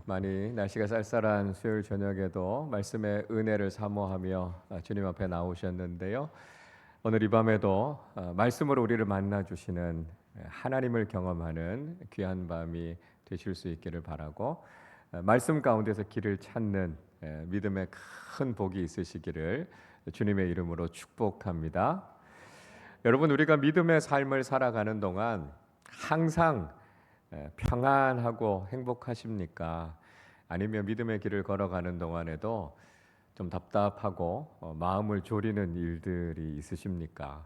많이 날씨가 쌀쌀한 수요일 저녁에도 말씀의 은혜를 사모하며 주님 앞에 나오셨는데요. 오늘 이 밤에도 말씀으로 우리를 만나 주시는 하나님을 경험하는 귀한 밤이 되실 수 있기를 바라고, 말씀 가운데서 길을 찾는 믿음의 큰 복이 있으시기를 주님의 이름으로 축복합니다. 여러분, 우리가 믿음의 삶을 살아가는 동안 항상 평안하고 행복하십니까? 아니면 믿음의 길을 걸어가는 동안에도 좀 답답하고 마음을 졸이는 일들이 있으십니까?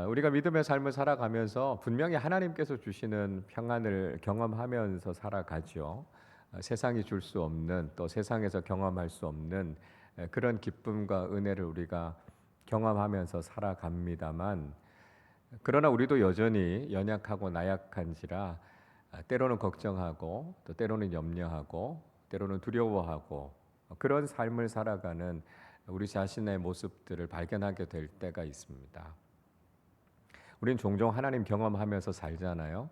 우리가 믿음의 삶을 살아가면서 분명히 하나님께서 주시는 평안을 경험하면서 살아가죠. 세상이 줄 수 없는, 또 세상에서 경험할 수 없는 그런 기쁨과 은혜를 우리가 경험하면서 살아갑니다만, 그러나 우리도 여전히 연약하고 나약한지라 때로는 걱정하고, 또 때로는 염려하고, 때로는 두려워하고, 그런 삶을 살아가는 우리 자신의 모습들을 발견하게 될 때가 있습니다. 우린 종종 하나님 경험하면서 살잖아요.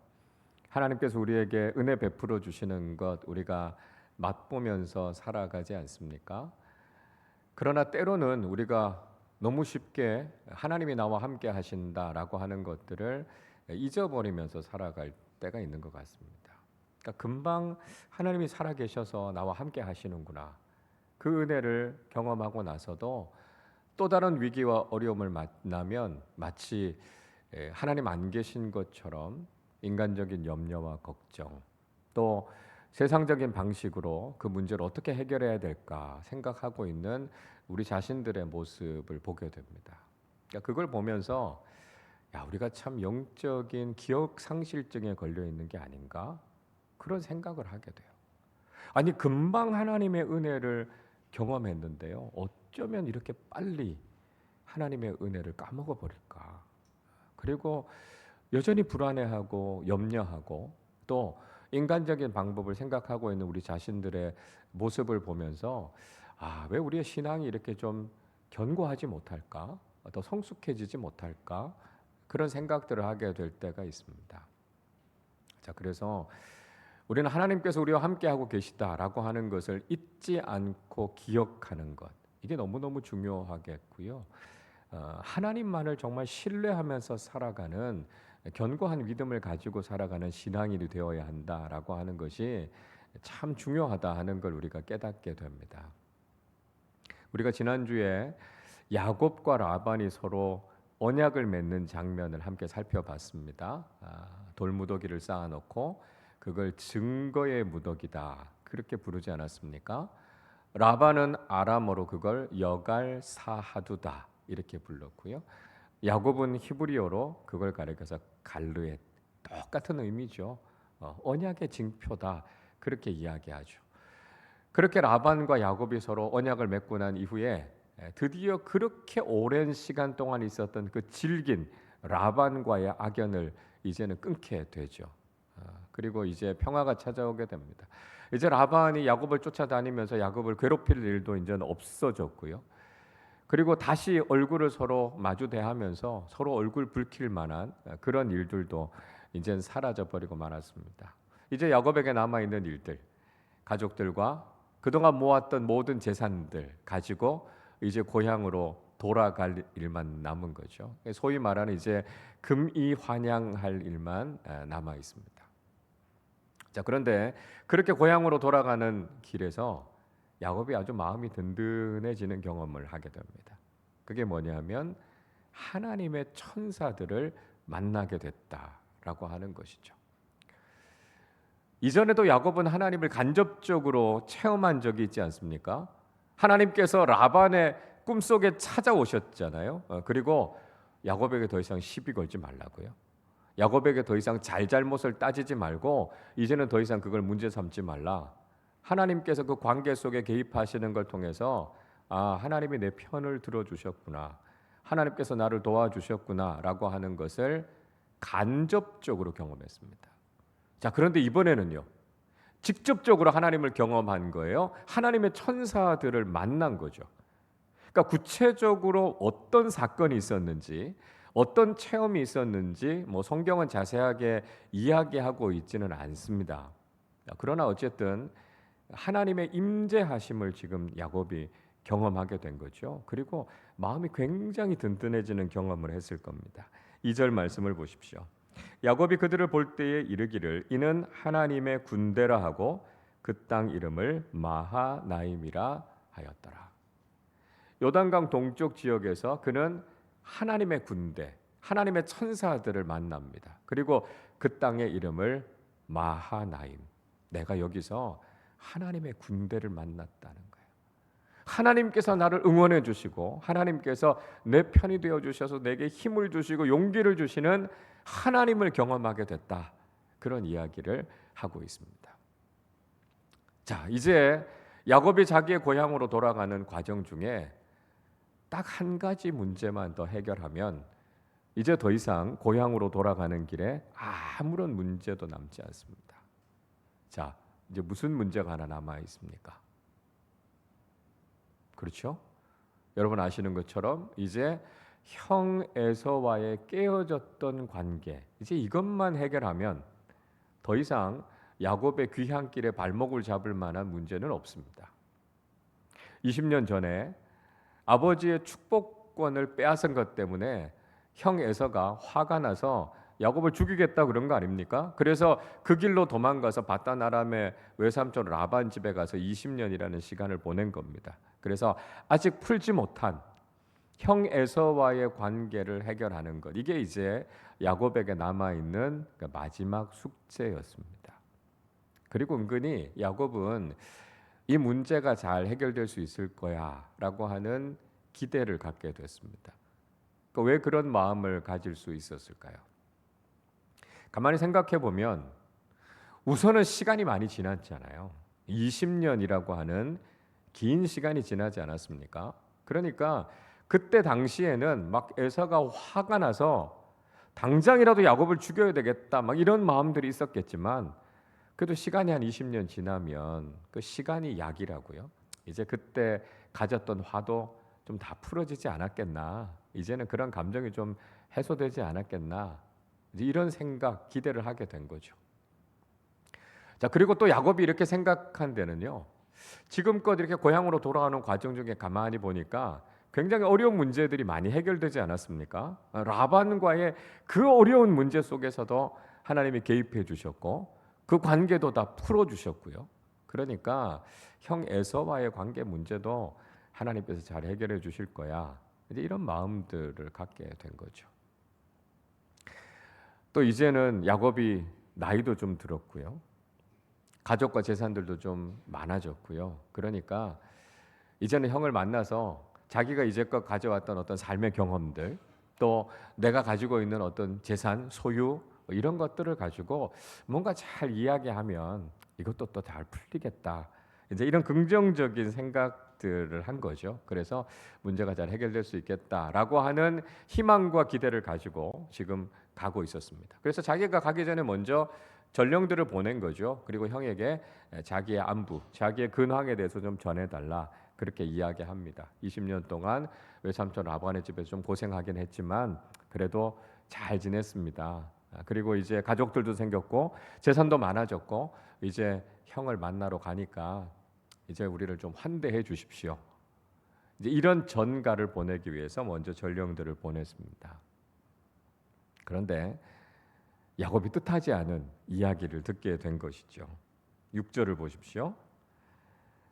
하나님께서 우리에게 은혜 베풀어 주시는 것 우리가 맛보면서 살아가지 않습니까? 그러나 때로는 우리가 너무 쉽게 하나님이 나와 함께 하신다라고 하는 것들을 잊어버리면서 살아갈 때가 있는 것 같습니다. 그러니까 금방 하나님이 살아계셔서 나와 함께 하시는구나, 그 은혜를 경험하고 나서도 또 다른 위기와 어려움을 만나면 마치 하나님 안 계신 것처럼 인간적인 염려와 걱정, 또 세상적인 방식으로 그 문제를 어떻게 해결해야 될까 생각하고 있는 우리 자신들의 모습을 보게 됩니다. 그러니까 그걸 보면서 우리가 참 영적인 기억 상실증에 걸려 있는 게 아닌가, 그런 생각을 하게 돼요. 아니, 금방 하나님의 은혜를 경험했는데요, 어쩌면 이렇게 빨리 하나님의 은혜를 까먹어 버릴까. 그리고 여전히 불안해하고 염려하고, 또 인간적인 방법을 생각하고 있는 우리 자신들의 모습을 보면서 왜 우리의 신앙이 이렇게 좀 견고하지 못할까, 더 성숙해지지 못할까, 그런 생각들을 하게 될 때가 있습니다. 자, 그래서 우리는 하나님께서 우리와 함께하고 계시다라고 하는 것을 잊지 않고 기억하는 것, 이게 너무너무 중요하겠고요. 하나님만을 정말 신뢰하면서 살아가는 견고한 믿음을 가지고 살아가는 신앙인이 되어야 한다라고 하는 것이 참 중요하다 하는 걸 우리가 깨닫게 됩니다. 우리가 지난주에 야곱과 라반이 서로 언약을 맺는 장면을 함께 살펴봤습니다. 돌무더기를 쌓아놓고 그걸 증거의 무더기다, 그렇게 부르지 않았습니까? 라반은 아람어로 그걸 여갈 사하두다 이렇게 불렀고요. 야곱은 히브리어로 그걸 가리켜서 갈르엣, 똑같은 의미죠. 언약의 징표다, 그렇게 이야기하죠. 그렇게 라반과 야곱이 서로 언약을 맺고 난 이후에 드디어 그렇게 오랜 시간 동안 있었던 그 질긴 라반과의 악연을 이제는 끊게 되죠. 그리고 이제 평화가 찾아오게 됩니다. 이제 라반이 야곱을 쫓아다니면서 야곱을 괴롭힐 일도 이제는 없어졌고요. 그리고 다시 얼굴을 서로 마주 대하면서 서로 얼굴 붉힐 만한 그런 일들도 이제는 사라져 버리고 말았습니다. 이제 야곱에게 남아 있는 일들, 가족들과 그동안 모았던 모든 재산들 가지고 이제 고향으로 돌아갈 일만 남은 거죠. 소위 말하는 이제 금이환양할 일만 남아 있습니다. 자, 그런데 그렇게 고향으로 돌아가는 길에서 야곱이 아주 마음이 든든해지는 경험을 하게 됩니다. 그게 뭐냐면 하나님의 천사들을 만나게 됐다라고 하는 것이죠. 이전에도 야곱은 하나님을 간접적으로 체험한 적이 있지 않습니까? 하나님께서 라반의 꿈속에 찾아오셨잖아요. 그리고 야곱에게 더 이상 시비 걸지 말라고요. 야곱에게 더 이상 잘잘못을 따지지 말고 이제는 더 이상 그걸 문제 삼지 말라. 하나님께서 그 관계 속에 개입하시는 걸 통해서 하나님이 내 편을 들어주셨구나, 하나님께서 나를 도와주셨구나 라고 하는 것을 간접적으로 경험했습니다. 자, 그런데 이번에는요, 직접적으로 하나님을 경험한 거예요. 하나님의 천사들을 만난 거죠. 그러니까 구체적으로 어떤 사건이 있었는지, 어떤 체험이 있었는지 성경은 자세하게 이야기하고 있지는 않습니다. 그러나 어쨌든 하나님의 임재하심을 지금 야곱이 경험하게 된 거죠. 그리고 마음이 굉장히 든든해지는 경험을 했을 겁니다. 2절 말씀을 보십시오. 야곱이 그들을 볼 때에 이르기를 이는 하나님의 군대라 하고 그 땅 이름을 마하나임이라 하였더라. 요단강 동쪽 지역에서 그는 하나님의 군대, 하나님의 천사들을 만납니다. 그리고 그 땅의 이름을 마하나임. 내가 여기서 하나님의 군대를 만났다는 거예요. 하나님께서 나를 응원해 주시고 하나님께서 내 편이 되어 주셔서 내게 힘을 주시고 용기를 주시는 하나님을 경험하게 됐다. 그런 이야기를 하고 있습니다. 자, 이제 야곱이 자기의 고향으로 돌아가는 과정 중에 딱 한 가지 문제만 더 해결하면 이제 더 이상 고향으로 돌아가는 길에 아무런 문제도 남지 않습니다. 자, 이제 무슨 문제가 하나 남아 있습니까? 그렇죠? 여러분 아시는 것처럼 이제 형 에서와의 깨어졌던 관계, 이제 이것만 해결하면 더 이상 야곱의 귀향길에 발목을 잡을 만한 문제는 없습니다. 20년 전에 아버지의 축복권을 빼앗은 것 때문에 형 에서가 화가 나서 야곱을 죽이겠다 그런 거 아닙니까? 그래서 그 길로 도망가서 바단 아람의 외삼촌 라반 집에 가서 20년이라는 시간을 보낸 겁니다. 그래서 아직 풀지 못한 형 에서와의 관계를 해결하는 것, 이게 이제 야곱에게 남아있는 마지막 숙제였습니다. 그리고 은근히 야곱은 이 문제가 잘 해결될 수 있을 거야 라고 하는 기대를 갖게 됐습니다. 그러니까 왜 그런 마음을 가질 수 있었을까요? 가만히 생각해 보면 우선은 시간이 많이 지났잖아요. 20년이라고 하는 긴 시간이 지나지 않았습니까? 그러니까 그때 당시에는 막 에서가 화가 나서 당장이라도 야곱을 죽여야 되겠다 막 이런 마음들이 있었겠지만 그래도 시간이 한 20년 지나면 그 시간이 약이라고요. 이제 그때 가졌던 화도 좀 다 풀어지지 않았겠나. 이제는 그런 감정이 좀 해소되지 않았겠나. 이제 이런 생각, 기대를 하게 된 거죠. 자, 그리고 또 야곱이 이렇게 생각한 데는요. 지금껏 이렇게 고향으로 돌아가는 과정 중에 가만히 보니까 굉장히 어려운 문제들이 많이 해결되지 않았습니까? 라반과의 그 어려운 문제 속에서도 하나님이 개입해 주셨고 그 관계도 다 풀어주셨고요. 그러니까 형 에서와의 관계 문제도 하나님께서 잘 해결해 주실 거야. 이제 이런 마음들을 갖게 된 거죠. 또 이제는 야곱이 나이도 좀 들었고요. 가족과 재산들도 좀 많아졌고요. 그러니까 이제는 형을 만나서 자기가 이제껏 가져왔던 어떤 삶의 경험들, 또 내가 가지고 있는 어떤 재산, 소유 이런 것들을 가지고 뭔가 잘 이야기하면 이것도 또 잘 풀리겠다. 이제 이런 긍정적인 생각들을 한 거죠. 그래서 문제가 잘 해결될 수 있겠다라고 하는 희망과 기대를 가지고 지금 가고 있었습니다. 그래서 자기가 가기 전에 먼저 전령들을 보낸 거죠. 그리고 형에게 자기의 안부, 자기의 근황에 대해서 좀 전해달라 그렇게 이야기합니다. 20년 동안 외삼촌 라반의 집에서 좀 고생하긴 했지만 그래도 잘 지냈습니다. 그리고 이제 가족들도 생겼고 재산도 많아졌고 이제 형을 만나러 가니까 이제 우리를 좀 환대해 주십시오. 이제 이런 전가를 보내기 위해서 먼저 전령들을 보냈습니다. 그런데 야곱이 뜻하지 않은 이야기를 듣게 된 것이죠. 6절을 보십시오.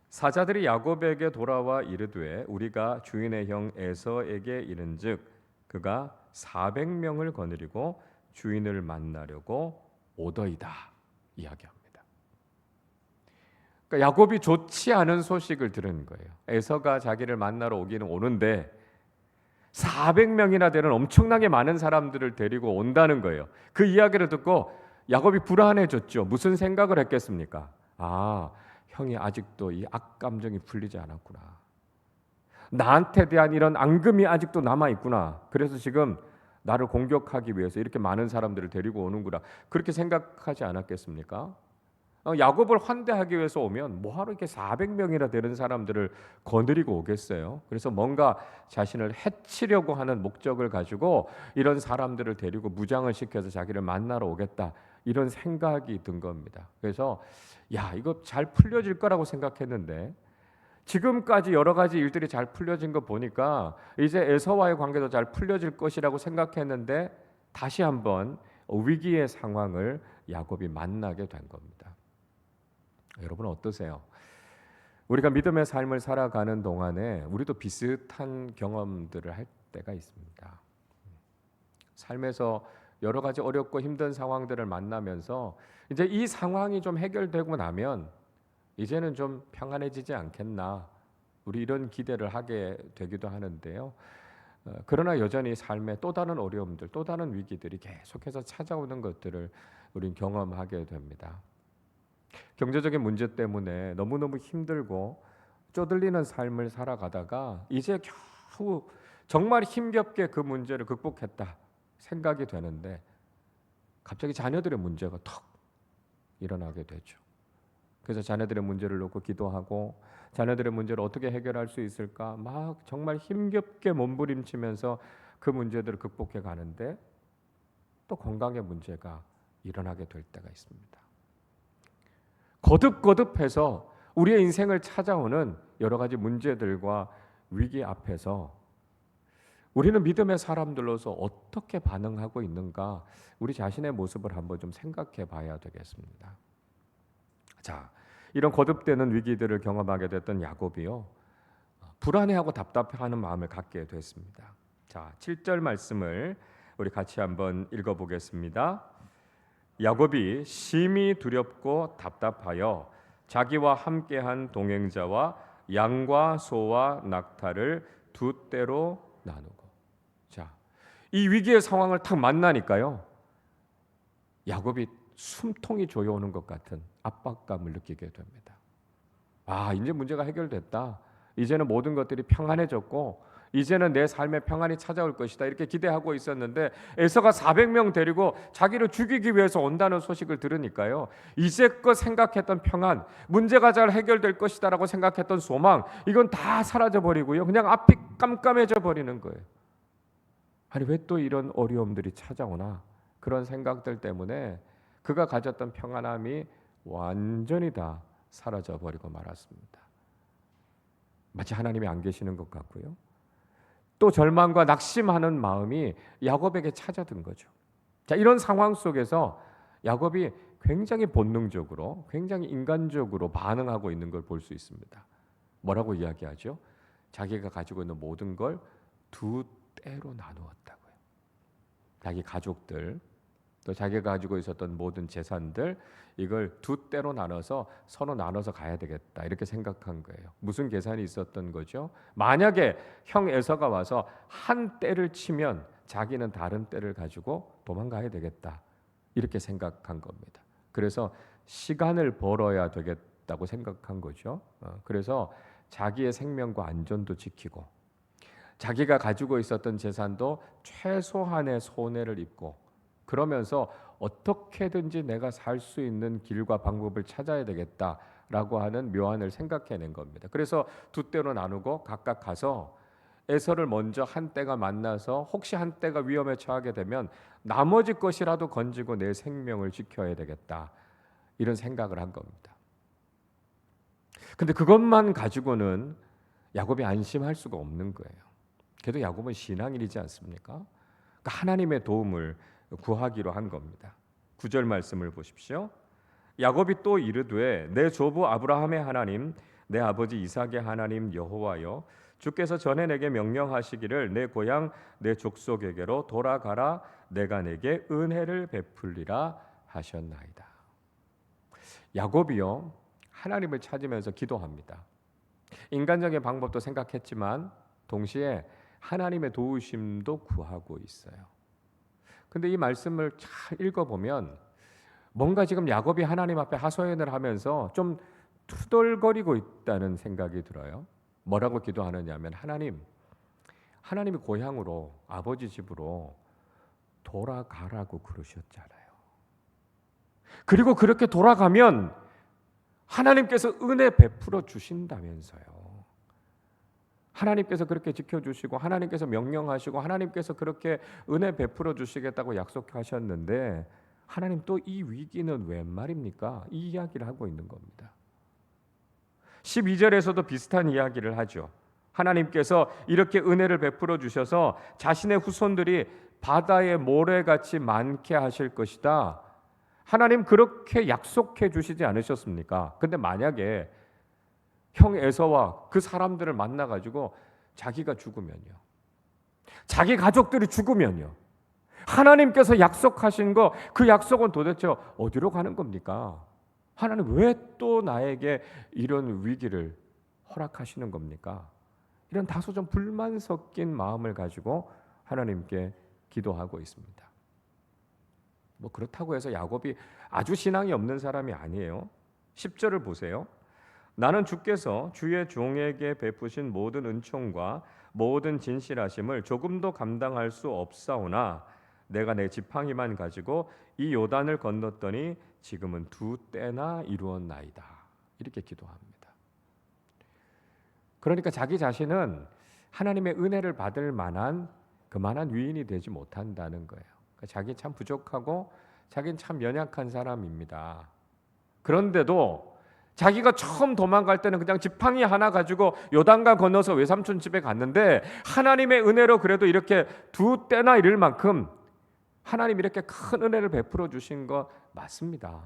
사자들이 야곱에게 돌아와 이르되 우리가 주인의 형 에서에게 이른즉 그가 400명을 거느리고 주인을 만나려고 오더이다 이야기합니다. 그러니까 야곱이 좋지 않은 소식을 들은 거예요. 에서가 자기를 만나러 오기는 오는데 400명이나 되는 엄청나게 많은 사람들을 데리고 온다는 거예요. 그 이야기를 듣고 야곱이 불안해졌죠. 무슨 생각을 했겠습니까? 아, 형이 아직도 이 악감정이 풀리지 않았구나. 나한테 대한 이런 앙금이 아직도 남아있구나. 그래서 지금 나를 공격하기 위해서 이렇게 많은 사람들을 데리고 오는구나. 그렇게 생각하지 않았겠습니까? 야곱을 환대하기 위해서 오면 뭐하러 이렇게 400명이나 되는 사람들을 거느리고 오겠어요? 그래서 뭔가 자신을 해치려고 하는 목적을 가지고 이런 사람들을 데리고 무장을 시켜서 자기를 만나러 오겠다. 이런 생각이 든 겁니다. 그래서 야, 이거 잘 풀려질 거라고 생각했는데 지금까지 여러 가지 일들이 잘 풀려진 거 보니까 이제 에서와의 관계도 잘 풀려질 것이라고 생각했는데 다시 한번 위기의 상황을 야곱이 만나게 된 겁니다. 여러분 어떠세요? 우리가 믿음의 삶을 살아가는 동안에 우리도 비슷한 경험들을 할 때가 있습니다. 삶에서 여러 가지 어렵고 힘든 상황들을 만나면서 이제 이 상황이 좀 해결되고 나면 이제는 좀 평안해지지 않겠나, 우리 이런 기대를 하게 되기도 하는데요. 그러나 여전히 삶에 또 다른 어려움들, 또 다른 위기들이 계속해서 찾아오는 것들을 우린 경험하게 됩니다. 경제적인 문제 때문에 너무너무 힘들고 쪼들리는 삶을 살아가다가 이제 겨우 정말 힘겹게 그 문제를 극복했다 생각이 되는데 갑자기 자녀들의 문제가 턱 일어나게 되죠. 그래서 자녀들의 문제를 놓고 기도하고 자녀들의 문제를 어떻게 해결할 수 있을까 막 정말 힘겹게 몸부림치면서 그 문제들을 극복해 가는데 또 건강의 문제가 일어나게 될 때가 있습니다. 거듭거듭해서 우리의 인생을 찾아오는 여러 가지 문제들과 위기 앞에서 우리는 믿음의 사람들로서 어떻게 반응하고 있는가, 우리 자신의 모습을 한번 좀 생각해 봐야 되겠습니다. 자, 이런 거듭되는 위기들을 경험하게 됐던 야곱이요, 불안해하고 답답해하는 마음을 갖게 됐습니다. 자, 7절 말씀을 우리 같이 한번 읽어보겠습니다. 야곱이 심히 두렵고 답답하여 자기와 함께한 동행자와 양과 소와 낙타를 두 떼로 나누고. 자, 이 위기의 상황을 딱 만나니까요, 야곱이 숨통이 조여오는 것 같은 압박감을 느끼게 됩니다. 아, 이제 문제가 해결됐다. 이제는 모든 것들이 평안해졌고 이제는 내 삶에 평안이 찾아올 것이다, 이렇게 기대하고 있었는데 에서가 400명 데리고 자기를 죽이기 위해서 온다는 소식을 들으니까요, 이제껏 생각했던 평안, 문제가 잘 해결될 것이다 라고 생각했던 소망, 이건 다 사라져버리고요, 그냥 앞이 깜깜해져 버리는 거예요. 아니, 왜 또 이런 어려움들이 찾아오나, 그런 생각들 때문에 그가 가졌던 평안함이 완전히 다 사라져버리고 말았습니다. 마치 하나님이 안 계시는 것 같고요, 또 절망과 낙심하는 마음이 야곱에게 찾아든 거죠. 자, 이런 상황 속에서 야곱이 굉장히 본능적으로, 굉장히 인간적으로 반응하고 있는 걸 볼 수 있습니다. 뭐라고 이야기하죠? 자기가 가지고 있는 모든 걸 두 떼로 나누었다고요. 자기 가족들, 또 자기가 가지고 있었던 모든 재산들, 이걸 두 떼로 나눠서 서로 나눠서 가야 되겠다, 이렇게 생각한 거예요. 무슨 계산이 있었던 거죠? 만약에 형 에서가 와서 한 떼를 치면 자기는 다른 떼를 가지고 도망가야 되겠다, 이렇게 생각한 겁니다. 그래서 시간을 벌어야 되겠다고 생각한 거죠. 그래서 자기의 생명과 안전도 지키고 자기가 가지고 있었던 재산도 최소한의 손해를 입고, 그러면서 어떻게든지 내가 살 수 있는 길과 방법을 찾아야 되겠다라고 하는 묘안을 생각해낸 겁니다. 그래서 두 떼로 나누고 각각 가서 에서를 먼저 한 떼가 만나서 혹시 한 떼가 위험에 처하게 되면 나머지 것이라도 건지고 내 생명을 지켜야 되겠다, 이런 생각을 한 겁니다. 근데 그것만 가지고는 야곱이 안심할 수가 없는 거예요. 그래도 야곱은 신앙인이지 않습니까? 그러니까 하나님의 도움을 구하기로 한 겁니다. 9절 말씀을 보십시오. 야곱이 또 이르되 내 조부 아브라함의 하나님, 내 아버지 이삭의 하나님 여호와여, 주께서 전에 내게 명령하시기를 내 고향 내 족속에게로 돌아가라, 내가 내게 은혜를 베풀리라 하셨나이다. 야곱이요, 하나님을 찾으면서 기도합니다. 인간적인 방법도 생각했지만 동시에 하나님의 도우심도 구하고 있어요. 근데 이 말씀을 잘 읽어보면 뭔가 지금 야곱이 하나님 앞에 하소연을 하면서 좀 투덜거리고 있다는 생각이 들어요. 뭐라고 기도하느냐면, 하나님이 고향으로, 아버지 집으로 돌아가라고 그러셨잖아요. 그리고 그렇게 돌아가면 하나님께서 은혜 베풀어 주신다면서요. 하나님께서 그렇게 지켜주시고 하나님께서 명령하시고 하나님께서 그렇게 은혜 베풀어 주시겠다고 약속하셨는데 하나님 또 이 위기는 웬 말입니까? 이 이야기를 하고 있는 겁니다. 12절에서도 비슷한 이야기를 하죠. 하나님께서 이렇게 은혜를 베풀어 주셔서 자신의 후손들이 바다의 모래같이 많게 하실 것이다. 하나님 그렇게 약속해 주시지 않으셨습니까? 근데 만약에 형 에서와 그 사람들을 만나 가지고 자기가 죽으면요, 자기 가족들이 죽으면요, 하나님께서 약속하신 거, 그 약속은 도대체 어디로 가는 겁니까? 하나님 왜 또 나에게 이런 위기를 허락하시는 겁니까? 이런 다소 좀 불만 섞인 마음을 가지고 하나님께 기도하고 있습니다. 뭐 그렇다고 해서 야곱이 아주 신앙이 없는 사람이 아니에요. 10절을 보세요. 나는 주께서 주의 종에게 베푸신 모든 은총과 모든 진실하심을 조금도 감당할 수 없사오나 내가 내 지팡이만 가지고 이 요단을 건넜더니 지금은 두 때나 이루었나이다. 이렇게 기도합니다. 그러니까 자기 자신은 하나님의 은혜를 받을 만한 그만한 위인이 되지 못한다는 거예요. 그러니까 자기 참 부족하고 자기는 참 연약한 사람입니다. 그런데도 자기가 처음 도망갈 때는 그냥 지팡이 하나 가지고 요단강 건너서 외삼촌 집에 갔는데 하나님의 은혜로 그래도 이렇게 두 때나 이를 만큼 하나님 이렇게 큰 은혜를 베풀어 주신 거 맞습니다.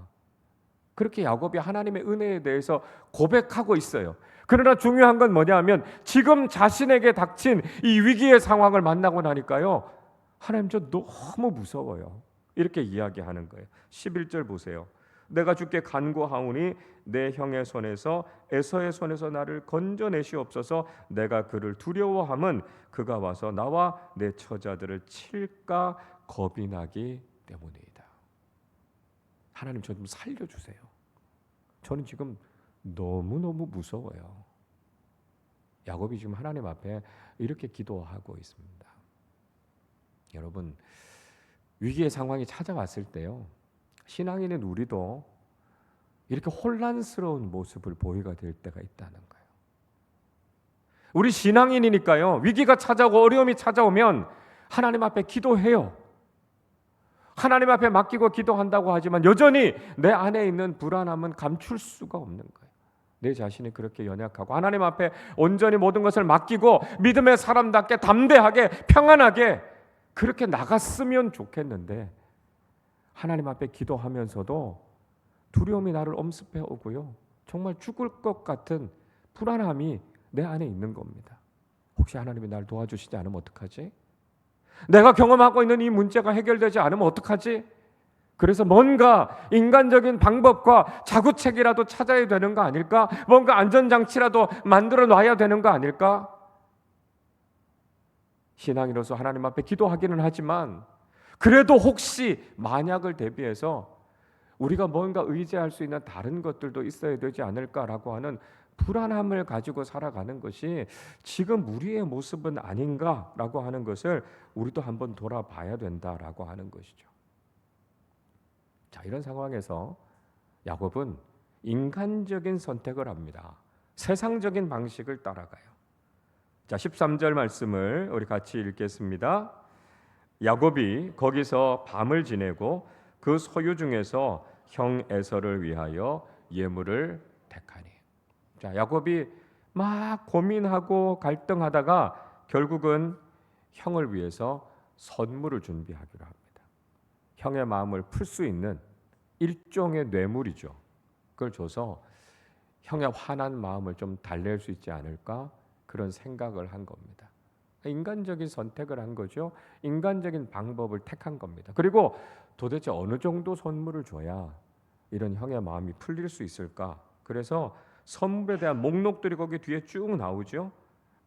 그렇게 야곱이 하나님의 은혜에 대해서 고백하고 있어요. 그러나 중요한 건 뭐냐면 지금 자신에게 닥친 이 위기의 상황을 만나고 나니까요, 하나님 저 너무 무서워요. 이렇게 이야기하는 거예요. 11절 보세요. 내가 주께 간구하오니 내 형의 손에서 에서의 손에서 나를 건져내시옵소서. 내가 그를 두려워함은 그가 와서 나와 내 처자들을 칠까 겁이 나기 때문이다. 하나님 저 좀 살려주세요. 저는 지금 너무너무 무서워요. 야곱이 지금 하나님 앞에 이렇게 기도하고 있습니다. 여러분, 위기의 상황이 찾아왔을 때요, 신앙인인 우리도 이렇게 혼란스러운 모습을 보이게 될 때가 있다는 거예요. 우리 신앙인이니까요, 위기가 찾아오고 어려움이 찾아오면 하나님 앞에 기도해요. 하나님 앞에 맡기고 기도한다고 하지만 여전히 내 안에 있는 불안함은 감출 수가 없는 거예요. 내 자신이 그렇게 연약하고 하나님 앞에 온전히 모든 것을 맡기고 믿음의 사람답게 담대하게 평안하게 그렇게 나갔으면 좋겠는데, 하나님 앞에 기도하면서도 두려움이 나를 엄습해 오고요, 정말 죽을 것 같은 불안함이 내 안에 있는 겁니다. 혹시 하나님이 날 도와주시지 않으면 어떡하지? 내가 경험하고 있는 이 문제가 해결되지 않으면 어떡하지? 그래서 뭔가 인간적인 방법과 자구책이라도 찾아야 되는 거 아닐까? 뭔가 안전장치라도 만들어 놔야 되는 거 아닐까? 신앙인으로서 하나님 앞에 기도하기는 하지만 그래도 혹시 만약을 대비해서 우리가 뭔가 의지할 수 있는 다른 것들도 있어야 되지 않을까라고 하는 불안함을 가지고 살아가는 것이 지금 우리의 모습은 아닌가라고 하는 것을 우리도 한번 돌아봐야 된다라고 하는 것이죠. 자, 이런 상황에서 야곱은 인간적인 선택을 합니다. 세상적인 방식을 따라가요. 자, 13절 말씀을 우리 같이 읽겠습니다. 야곱이 거기서 밤을 지내고 그 소유 중에서 형 에서를 위하여 예물을 택하니. 자, 야곱이 막 고민하고 갈등하다가 결국은 형을 위해서 선물을 준비하기로 합니다. 형의 마음을 풀 수 있는 일종의 뇌물이죠. 그걸 줘서 형의 화난 마음을 좀 달랠 수 있지 않을까, 그런 생각을 한 겁니다. 인간적인 선택을 한 거죠. 인간적인 방법을 택한 겁니다. 그리고 도대체 어느 정도 선물을 줘야 이런 형의 마음이 풀릴 수 있을까? 그래서 선물에 대한 목록들이 거기 뒤에 쭉 나오죠.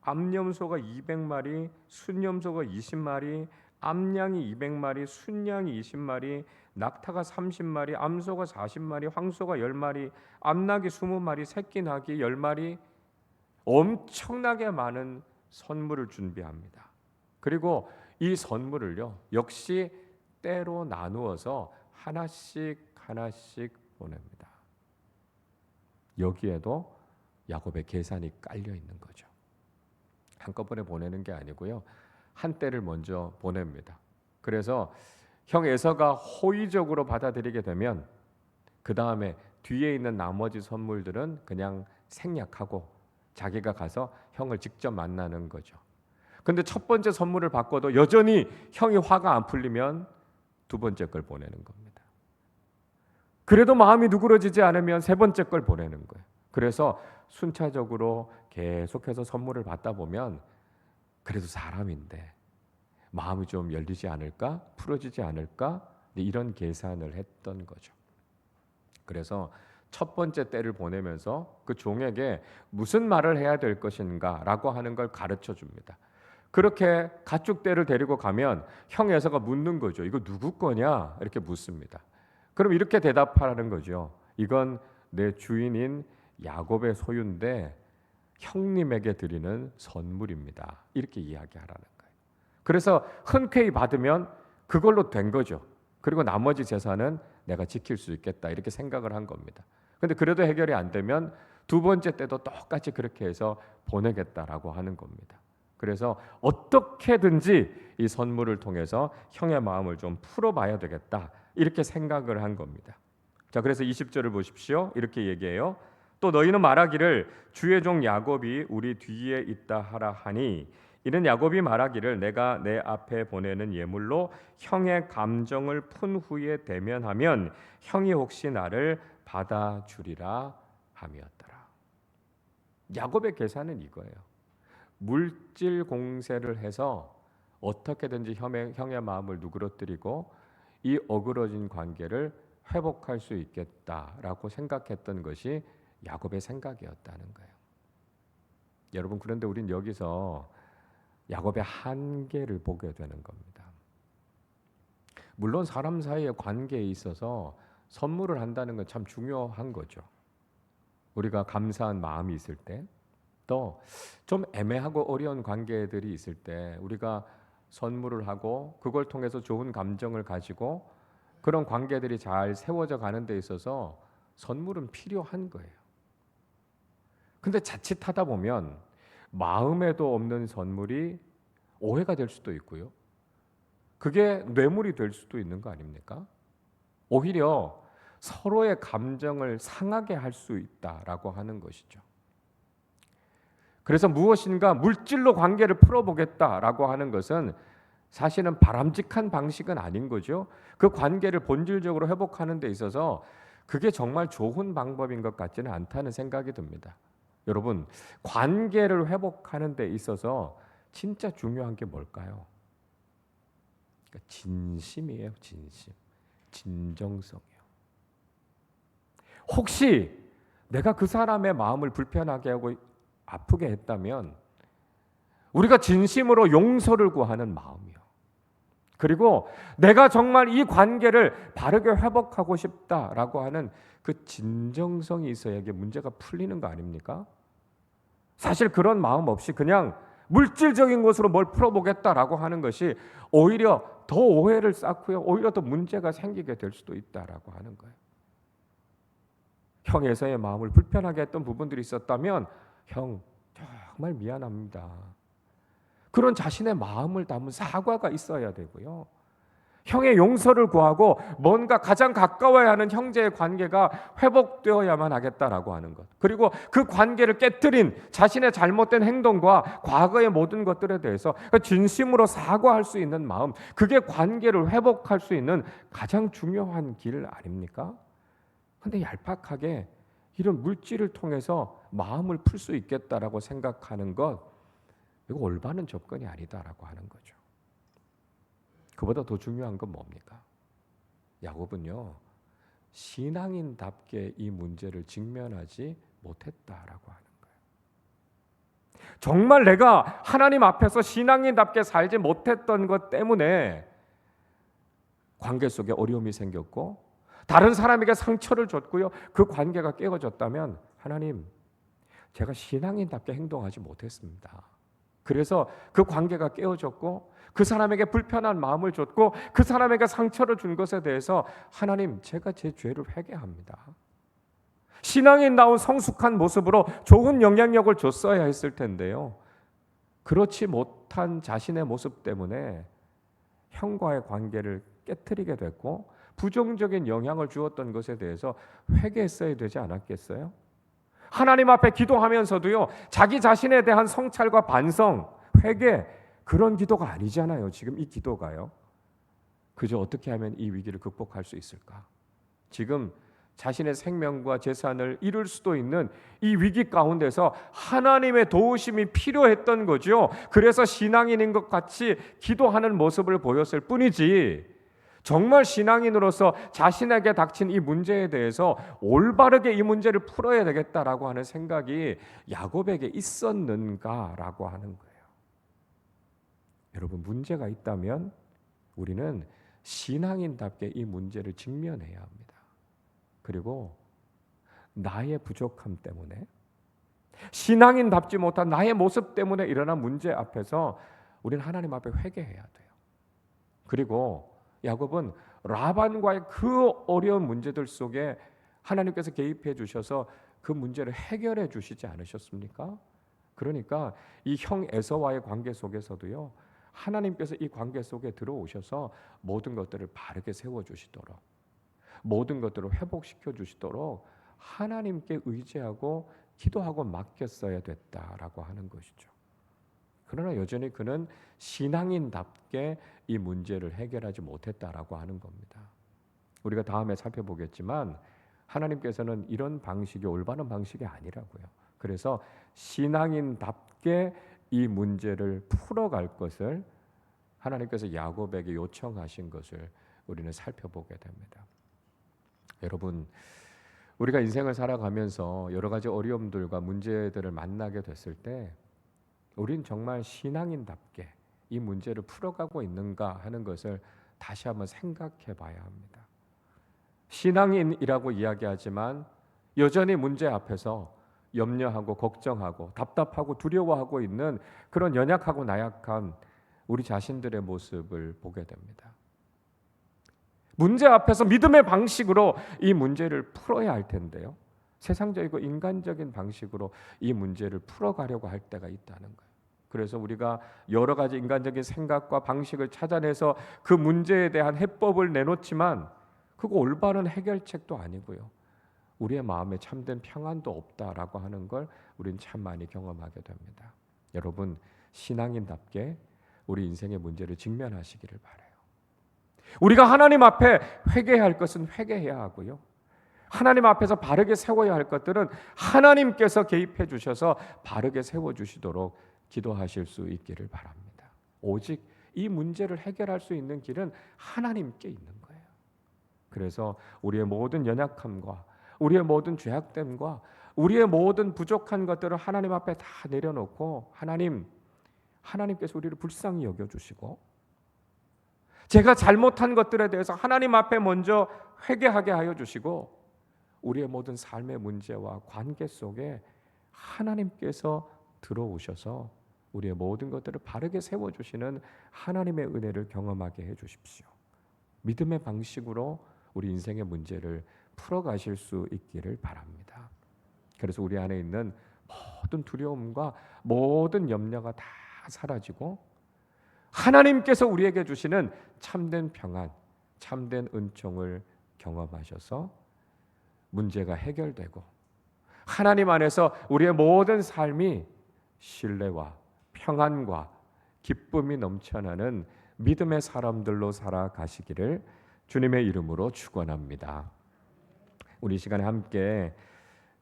암염소가 200마리, 순염소가 20마리, 암양이 200마리, 순양이 20마리, 낙타가 30마리, 암소가 40마리, 황소가 10마리, 암낙이 20마리, 새끼 낙이 10마리, 엄청나게 많은 선물을 준비합니다. 그리고 이 선물을요, 역시 때로 나누어서 하나씩 하나씩 보냅니다. 여기에도 야곱의 계산이 깔려 있는 거죠. 한꺼번에 보내는 게 아니고요, 한 때를 먼저 보냅니다. 그래서 형 에서가 호의적으로 받아들이게 되면 그 다음에 뒤에 있는 나머지 선물들은 그냥 생략하고 자기가 가서 형을 직접 만나는 거죠. 근데 첫 번째 선물을 받고도 여전히 형이 화가 안 풀리면 두 번째 걸 보내는 겁니다. 그래도 마음이 누그러지지 않으면 세 번째 걸 보내는 거예요. 그래서 순차적으로 계속해서 선물을 받다 보면 그래도 사람인데 마음이 좀 열리지 않을까? 풀어지지 않을까? 이런 계산을 했던 거죠. 그래서 첫 번째 때를 보내면서 그 종에게 무슨 말을 해야 될 것인가 라고 하는 걸 가르쳐 줍니다. 그렇게 가축 때를 데리고 가면 형 에서가 묻는 거죠. 이거 누구 거냐? 이렇게 묻습니다. 그럼 이렇게 대답하라는 거죠. 이건 내 주인인 야곱의 소유인데 형님에게 드리는 선물입니다. 이렇게 이야기하라는 거예요. 그래서 흔쾌히 받으면 그걸로 된 거죠. 그리고 나머지 재산은 내가 지킬 수 있겠다 이렇게 생각을 한 겁니다. 근데 그래도 해결이 안 되면 두 번째 때도 똑같이 그렇게 해서 보내겠다라고 하는 겁니다. 그래서 어떻게든지 이 선물을 통해서 형의 마음을 좀 풀어봐야 되겠다 이렇게 생각을 한 겁니다. 자, 그래서 20절을 보십시오. 이렇게 얘기해요. 또 너희는 말하기를 주의 종 야곱이 우리 뒤에 있다 하라 하니 이는 야곱이 말하기를 내가 내 앞에 보내는 예물로 형의 감정을 푼 후에 대면하면 형이 혹시 나를 받아주리라 함이었더라. 야곱의 계산은 이거예요. 물질 공세를 해서 어떻게든지 형의 마음을 누그러뜨리고 이 어그러진 관계를 회복할 수 있겠다라고 생각했던 것이 야곱의 생각이었다는 거예요. 여러분, 그런데 우린 여기서 야곱의 한계를 보게 되는 겁니다. 물론 사람 사이의 관계에 있어서 선물을 한다는 건 참 중요한 거죠. 우리가 감사한 마음이 있을 때, 또 좀 애매하고 어려운 관계들이 있을 때 우리가 선물을 하고 그걸 통해서 좋은 감정을 가지고 그런 관계들이 잘 세워져 가는 데 있어서 선물은 필요한 거예요. 근데 자칫하다 보면 마음에도 없는 선물이 오해가 될 수도 있고요. 그게 뇌물이 될 수도 있는 거 아닙니까? 오히려 서로의 감정을 상하게 할 수 있다라고 하는 것이죠. 그래서 무엇인가 물질로 관계를 풀어보겠다라고 하는 것은 사실은 바람직한 방식은 아닌 거죠. 그 관계를 본질적으로 회복하는 데 있어서 그게 정말 좋은 방법인 것 같지는 않다는 생각이 듭니다. 여러분, 관계를 회복하는 데 있어서 진짜 중요한 게 뭘까요? 그러니까 진심이에요. 진심. 진정성이에요. 혹시 내가 그 사람의 마음을 불편하게 하고 아프게 했다면 우리가 진심으로 용서를 구하는 마음이요. 그리고 내가 정말 이 관계를 바르게 회복하고 싶다라고 하는 그 진정성이 있어야 이게 문제가 풀리는 거 아닙니까? 사실 그런 마음 없이 그냥 물질적인 것으로 뭘 풀어보겠다라고 하는 것이 오히려 더 오해를 쌓고요. 오히려 더 문제가 생기게 될 수도 있다라고 하는 거예요. 형 에서의 마음을 불편하게 했던 부분들이 있었다면 형 정말 미안합니다. 그런 자신의 마음을 담은 사과가 있어야 되고요. 형의 용서를 구하고 뭔가 가장 가까워야 하는 형제의 관계가 회복되어야만 하겠다라고 하는 것. 그리고 그 관계를 깨뜨린 자신의 잘못된 행동과 과거의 모든 것들에 대해서 진심으로 사과할 수 있는 마음, 그게 관계를 회복할 수 있는 가장 중요한 길 아닙니까? 근데 얄팍하게 이런 물질을 통해서 마음을 풀 수 있겠다라고 생각하는 것, 이거 올바른 접근이 아니다라고 하는 거죠. 그보다 더 중요한 건 뭡니까? 야곱은요, 신앙인답게 이 문제를 직면하지 못했다라고 하는 거예요. 정말 내가 하나님 앞에서 신앙인답게 살지 못했던 것 때문에 관계 속에 어려움이 생겼고 다른 사람에게 상처를 줬고요. 그 관계가 깨어졌다면 하나님, 제가 신앙인답게 행동하지 못했습니다. 그래서 그 관계가 깨어졌고 그 사람에게 불편한 마음을 줬고 그 사람에게 상처를 준 것에 대해서 하나님, 제가 제 죄를 회개합니다. 신앙인다운 성숙한 모습으로 좋은 영향력을 줬어야 했을 텐데요. 그렇지 못한 자신의 모습 때문에 형과의 관계를 깨트리게 됐고 부정적인 영향을 주었던 것에 대해서 회개했어야 되지 않았겠어요? 하나님 앞에 기도하면서도요, 자기 자신에 대한 성찰과 반성, 회개, 그런 기도가 아니잖아요. 지금 이 기도가요. 그저 어떻게 하면 이 위기를 극복할 수 있을까? 지금 자신의 생명과 재산을 잃을 수도 있는 이 위기 가운데서 하나님의 도우심이 필요했던 거죠. 그래서 신앙인인 것 같이 기도하는 모습을 보였을 뿐이지, 정말 신앙인으로서 자신에게 닥친 이 문제에 대해서 올바르게 이 문제를 풀어야 되겠다라고 하는 생각이 야곱에게 있었는가라고 하는 거예요. 여러분, 문제가 있다면 우리는 신앙인답게 이 문제를 직면해야 합니다. 그리고 나의 부족함 때문에, 신앙인답지 못한 나의 모습 때문에 일어난 문제 앞에서 우리는 하나님 앞에 회개해야 돼요. 그리고 야곱은 라반과의 그 어려운 문제들 속에 하나님께서 개입해 주셔서 그 문제를 해결해 주시지 않으셨습니까? 그러니까 이 형 에서와의 관계 속에서도요, 하나님께서 이 관계 속에 들어오셔서 모든 것들을 바르게 세워주시도록, 모든 것들을 회복시켜 주시도록 하나님께 의지하고 기도하고 맡겼어야 됐다라고 하는 것이죠. 그러나 여전히 그는 신앙인답게 이 문제를 해결하지 못했다라고 하는 겁니다. 우리가 다음에 살펴보겠지만 하나님께서는 이런 방식이 올바른 방식이 아니라고요. 그래서 신앙인답게 이 문제를 풀어갈 것을 하나님께서 야곱에게 요청하신 것을 우리는 살펴보게 됩니다. 여러분, 우리가 인생을 살아가면서 여러 가지 어려움들과 문제들을 만나게 됐을 때 우린 정말 신앙인답게 이 문제를 풀어가고 있는가 하는 것을 다시 한번 생각해 봐야 합니다. 신앙인이라고 이야기하지만 여전히 문제 앞에서 염려하고 걱정하고 답답하고 두려워하고 있는 그런 연약하고 나약한 우리 자신들의 모습을 보게 됩니다. 문제 앞에서 믿음의 방식으로 이 문제를 풀어야 할 텐데요, 세상적이고 인간적인 방식으로 이 문제를 풀어가려고 할 때가 있다는 거예요. 그래서 우리가 여러 가지 인간적인 생각과 방식을 찾아내서 그 문제에 대한 해법을 내놓지만 그거 올바른 해결책도 아니고요, 우리의 마음에 참된 평안도 없다라고 하는 걸 우리는 참 많이 경험하게 됩니다. 여러분, 신앙인답게 우리 인생의 문제를 직면하시기를 바라요. 우리가 하나님 앞에 회개해야 할 것은 회개해야 하고요, 하나님 앞에서 바르게 세워야 할 것들은 하나님께서 개입해 주셔서 바르게 세워주시도록 기도하실 수 있기를 바랍니다. 오직 이 문제를 해결할 수 있는 길은 하나님께 있는 거예요. 그래서 우리의 모든 연약함과 우리의 모든 죄악됨과 우리의 모든 부족한 것들을 하나님 앞에 다 내려놓고 하나님께서 우리를 불쌍히 여겨주시고 제가 잘못한 것들에 대해서 하나님 앞에 먼저 회개하게 하여 주시고 우리의 모든 삶의 문제와 관계 속에 하나님께서 들어오셔서 우리의 모든 것들을 바르게 세워주시는 하나님의 은혜를 경험하게 해주십시오. 믿음의 방식으로 우리 인생의 문제를 풀어가실 수 있기를 바랍니다. 그래서 우리 안에 있는 모든 두려움과 모든 염려가 다 사라지고 하나님께서 우리에게 주시는 참된 평안, 참된 은총을 경험하셔서 문제가 해결되고 하나님 안에서 우리의 모든 삶이 신뢰와 평안과 기쁨이 넘쳐나는 믿음의 사람들로 살아가시기를 주님의 이름으로 축원합니다. 우리 시간에 함께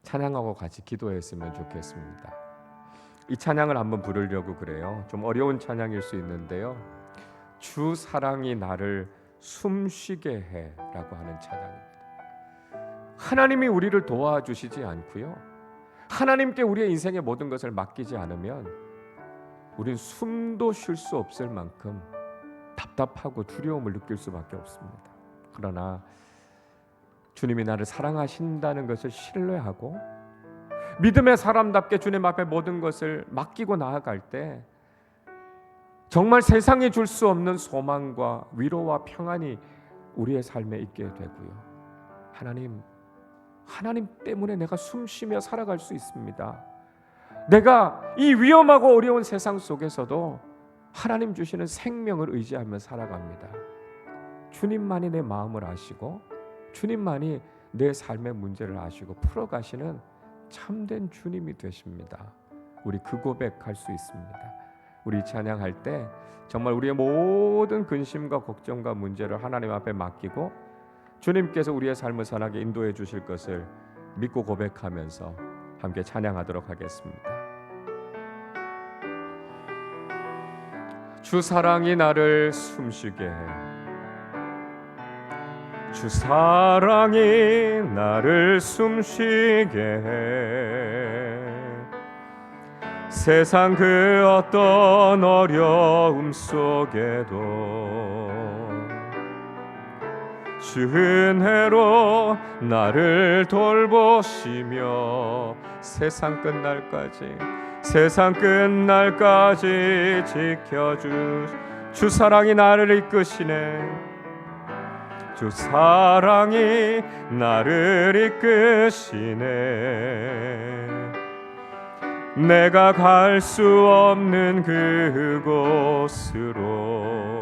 찬양하고 같이 기도했으면 좋겠습니다. 이 찬양을 한번 부르려고 그래요. 좀 어려운 찬양일 수 있는데요, 주 사랑이 나를 숨쉬게 해라고 하는 찬양입니다. 하나님이 우리를 도와주시지 않고요, 하나님께 우리의 인생의 모든 것을 맡기지 않으면 우린 숨도 쉴 수 없을 만큼 답답하고 두려움을 느낄 수밖에 없습니다. 그러나 주님이 나를 사랑하신다는 것을 신뢰하고 믿음의 사람답게 주님 앞에 모든 것을 맡기고 나아갈 때 정말 세상이 줄 수 없는 소망과 위로와 평안이 우리의 삶에 있게 되고요, 하나님 때문에 내가 숨쉬며 살아갈 수 있습니다. 내가 이 위험하고 어려운 세상 속에서도 하나님 주시는 생명을 의지하며 살아갑니다. 주님만이 내 마음을 아시고 주님만이 내 삶의 문제를 아시고 풀어가시는 참된 주님이 되십니다. 우리 그 고백할 수 있습니다. 우리 찬양할 때 정말 우리의 모든 근심과 걱정과 문제를 하나님 앞에 맡기고 주님께서 우리의 삶을 선하게 인도해 주실 것을 믿고 고백하면서 함께 찬양하도록 하겠습니다. 주 사랑이 나를 숨쉬게 해. 주 사랑이 나를 숨쉬게 해. 세상 그 어떤 어려움 속에도 주 은혜로 나를 돌보시며 세상 끝날까지 주 사랑이 나를 이끄시네. 주 사랑이 나를 이끄시네. 내가 갈 수 없는 그곳으로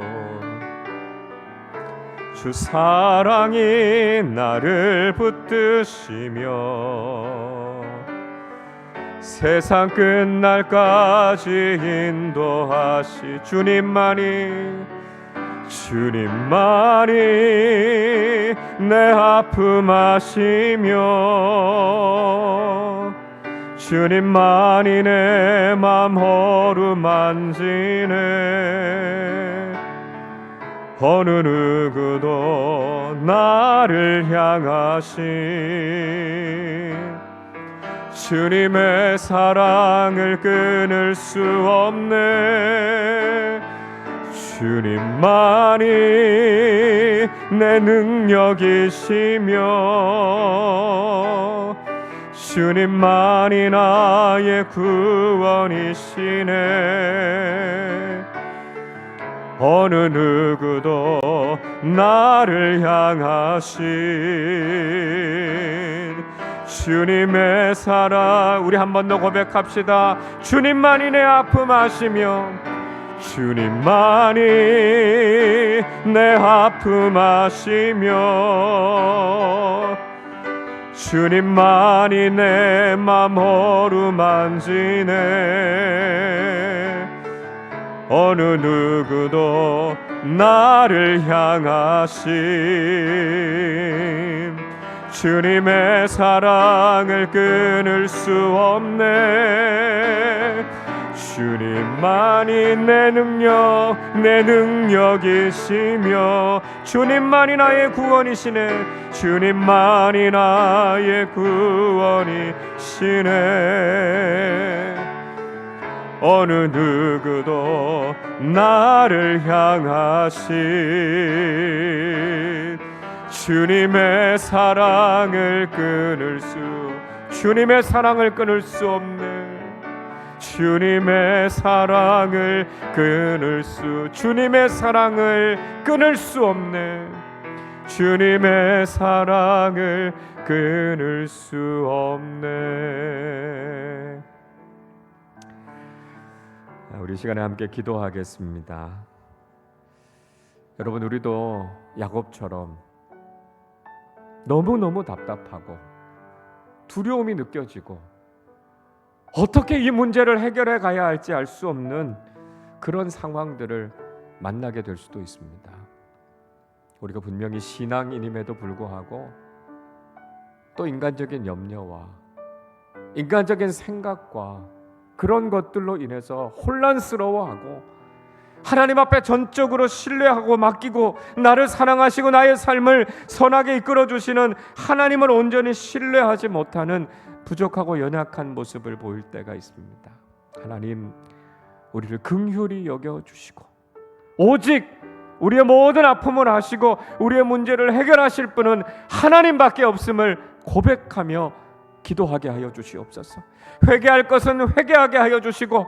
주 사랑이 나를 붙드시며 세상 끝날까지 인도하시 주님만이 내 아픔 아시며 주님만이 내 맘 어루만지네. 어느 누구도 나를 향하신 주님의 사랑을 끊을 수 없네. 주님만이 내 능력이시며 주님만이 나의 구원이시네. 어느 누구도 나를 향하신 주님의 사랑 우리 한 번 더 고백합시다. 주님만이 내 아픔 아시며 주님만이 내 아픔 아시며 주님만이 내 맘 어루만지네. 어느 누구도 나를 향하신 주님의 사랑을 끊을 수 없네. 주님만이 내 능력이시며 주님만이 나의 구원이시네. 주님만이 나의 구원이시네. 어느 누구도 나를 향하신 주님의 사랑을 끊을 수 없네. 주님의 사랑을 끊을 수 없네. 주님의 사랑을 끊을 수 없네. 우리 시간에 함께 기도하겠습니다. 여러분, 우리도 야곱처럼 너무너무 답답하고 두려움이 느껴지고 어떻게 이 문제를 해결해 가야 할지 알 수 없는 그런 상황들을 만나게 될 수도 있습니다. 우리가 분명히 신앙인임에도 불구하고 또 인간적인 염려와 인간적인 생각과 그런 것들로 인해서 혼란스러워하고 하나님 앞에 전적으로 신뢰하고 맡기고 나를 사랑하시고 나의 삶을 선하게 이끌어 주시는 하나님을 온전히 신뢰하지 못하는 부족하고 연약한 모습을 보일 때가 있습니다. 하나님, 우리를 긍휼히 여겨주시고 오직 우리의 모든 아픔을 아시고 우리의 문제를 해결하실 분은 하나님밖에 없음을 고백하며 기도하게 하여 주시옵소서. 회개할 것은 회개하게 하여 주시고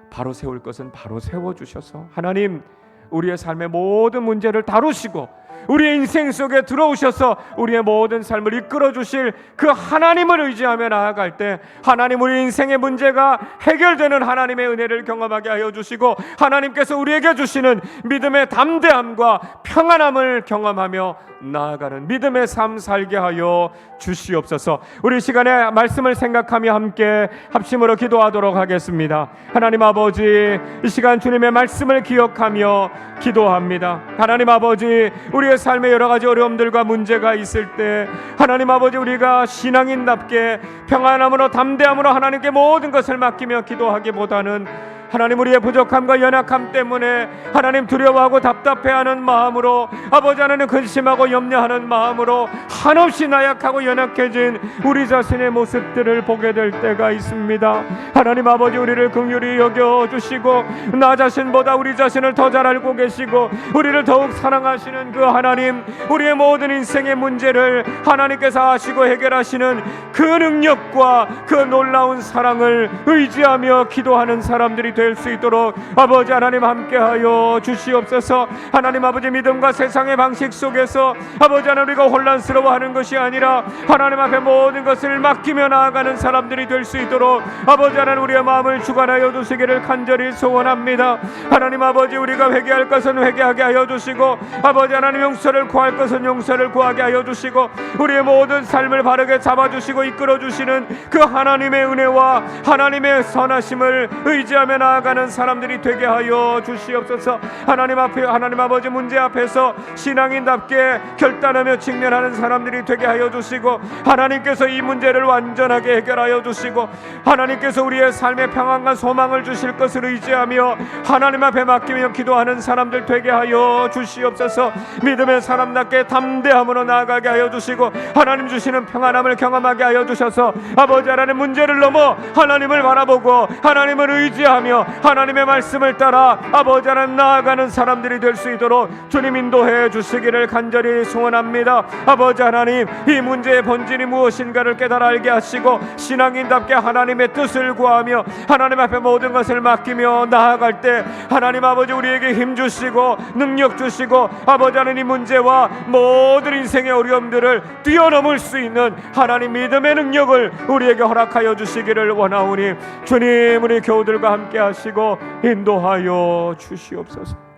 바로 세울 것은 바로 세워주셔서 하나님, 우리의 삶의 모든 문제를 다루시고 우리의 인생 속에 들어오셔서 우리의 모든 삶을 이끌어 주실 그 하나님을 의지하며 나아갈 때 하나님 우리 인생의 문제가 해결되는 하나님의 은혜를 경험하게 하여 주시고 하나님께서 우리에게 주시는 믿음의 담대함과 평안함을 경험하며 나아가는 믿음의 삶 살게 하여 주시옵소서. 우리 시간에 말씀을 생각하며 함께 합심으로 기도하도록 하겠습니다. 하나님 아버지, 이 시간 주님의 말씀을 기억하며 기도합니다. 하나님 아버지, 우리의 삶에 여러 가지 어려움들과 문제가 있을 때 하나님 아버지, 우리가 신앙인답게 평안함으로 담대함으로 하나님께 모든 것을 맡기며 기도하기보다는 하나님 우리의 부족함과 연약함 때문에 하나님 두려워하고 답답해하는 마음으로 아버지 하나님 근심하고 염려하는 마음으로 한없이 나약하고 연약해진 우리 자신의 모습들을 보게 될 때가 있습니다. 하나님 아버지, 우리를 긍휼히 여겨주시고 나 자신보다 우리 자신을 더 잘 알고 계시고 우리를 더욱 사랑하시는 그 하나님, 우리의 모든 인생의 문제를 하나님께서 아시고 해결하시는 그 능력과 그 놀라운 사랑을 의지하며 기도하는 사람들이 될 수 있도록 아버지 하나님 함께하여 주시옵소서. 하나님 아버지, 믿음과 세상의 방식 속에서 아버지 하나님 우리가 혼란스러워하는 것이 아니라 하나님 앞에 모든 것을 맡기며 나아가는 사람들이 될 수 있도록 아버지 하나님 우리의 마음을 주관하여 주시기를 간절히 소원합니다. 하나님 아버지, 우리가 회개할 것은 회개하게 하여 주시고 아버지 하나님 용서를 구할 것은 용서를 구하게 하여 주시고 우리의 모든 삶을 바르게 잡아주시고 이끌어주시는 그 하나님의 은혜와 하나님의 선하심을 의지하며 나아가는 사람들이 되게 하여 주시옵소서. 하나님 앞에, 하나님 아버지, 문제 앞에서 신앙인답게 결단하며 직면하는 사람들이 되게 하여 주시고 하나님께서 이 문제를 완전하게 해결하여 주시고 하나님께서 우리의 삶에 평안과 소망을 주실 것을 의지하며 하나님 앞에 맡기며 기도하는 사람들 되게 하여 주시옵소서. 믿음의 사람답게 담대함으로 나아가게 하여 주시고 하나님 주시는 평안함을 경험하게 하여 주셔서 아버지 하나님 문제를 넘어 하나님을 바라보고 하나님을 의지하며 하나님의 말씀을 따라 아버지 하나님 나아가는 사람들이 될 수 있도록 주님 인도해 주시기를 간절히 소원합니다. 아버지 하나님, 이 문제의 본질이 무엇인가를 깨달아 알게 하시고 신앙인답게 하나님의 뜻을 구하며 하나님 앞에 모든 것을 맡기며 나아갈 때 하나님 아버지 우리에게 힘 주시고 능력 주시고 아버지 하나님 이 문제와 모든 인생의 어려움들을 뛰어넘을 수 있는 하나님 믿음의 능력을 우리에게 허락하여 주시기를 원하오니 주님 우리 교우들과 함께 하시고 인도하여 주시옵소서.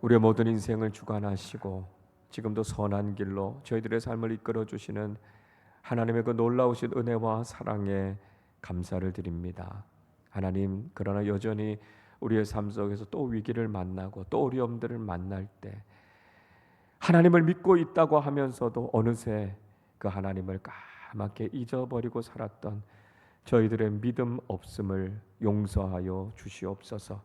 우리의 모든 인생을 주관하시고 지금도 선한 길로 저희들의 삶을 이끌어 주시는 하나님의 그 놀라우신 은혜와 사랑에 감사를 드립니다. 하나님, 그러나 여전히 우리의 삶 속에서 또 위기를 만나고 또 어려움들을 만날 때 하나님을 믿고 있다고 하면서도 어느새 그 하나님을 까맣게 잊어버리고 살았던 저희들의 믿음 없음을 용서하여 주시옵소서.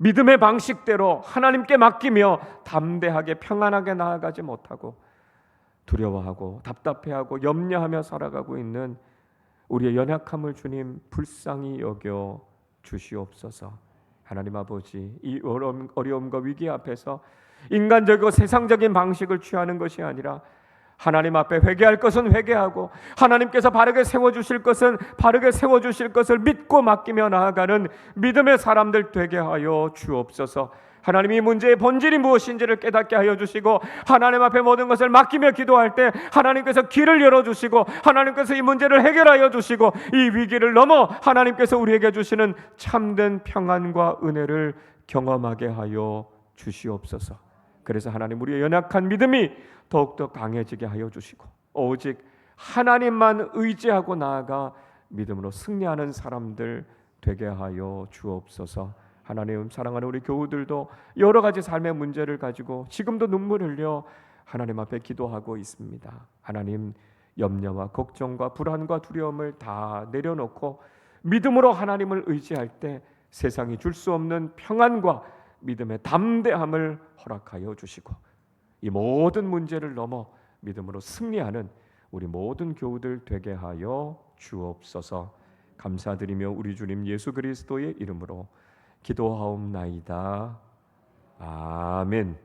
믿음의 방식대로 하나님께 맡기며 담대하게 평안하게 나아가지 못하고 두려워하고 답답해하고 염려하며 살아가고 있는 우리의 연약함을 주님 불쌍히 여겨 주시옵소서. 하나님 아버지, 이 어려움과 위기 앞에서 인간적이고 세상적인 방식을 취하는 것이 아니라 하나님 앞에 회개할 것은 회개하고 하나님께서 바르게 세워주실 것은 바르게 세워주실 것을 믿고 맡기며 나아가는 믿음의 사람들 되게 하여 주옵소서. 하나님, 이 문제의 본질이 무엇인지를 깨닫게 하여 주시고 하나님 앞에 모든 것을 맡기며 기도할 때 하나님께서 길을 열어주시고 하나님께서 이 문제를 해결하여 주시고 이 위기를 넘어 하나님께서 우리에게 주시는 참된 평안과 은혜를 경험하게 하여 주시옵소서. 그래서 하나님, 우리의 연약한 믿음이 더욱더 강해지게 하여 주시고 오직 하나님만 의지하고 나아가 믿음으로 승리하는 사람들 되게 하여 주옵소서. 하나님, 사랑하는 우리 교우들도 여러 가지 삶의 문제를 가지고 지금도 눈물 흘려 하나님 앞에 기도하고 있습니다. 하나님, 염려와 걱정과 불안과 두려움을 다 내려놓고 믿음으로 하나님을 의지할 때 세상이 줄 수 없는 평안과 믿음의 담대함을 허락하여 주시고 이 모든 문제를 넘어 믿음으로 승리하는 우리 모든 교우들 되게 하여 주옵소서. 감사드리며 우리 주님 예수 그리스도의 이름으로 기도하옵나이다. 아멘.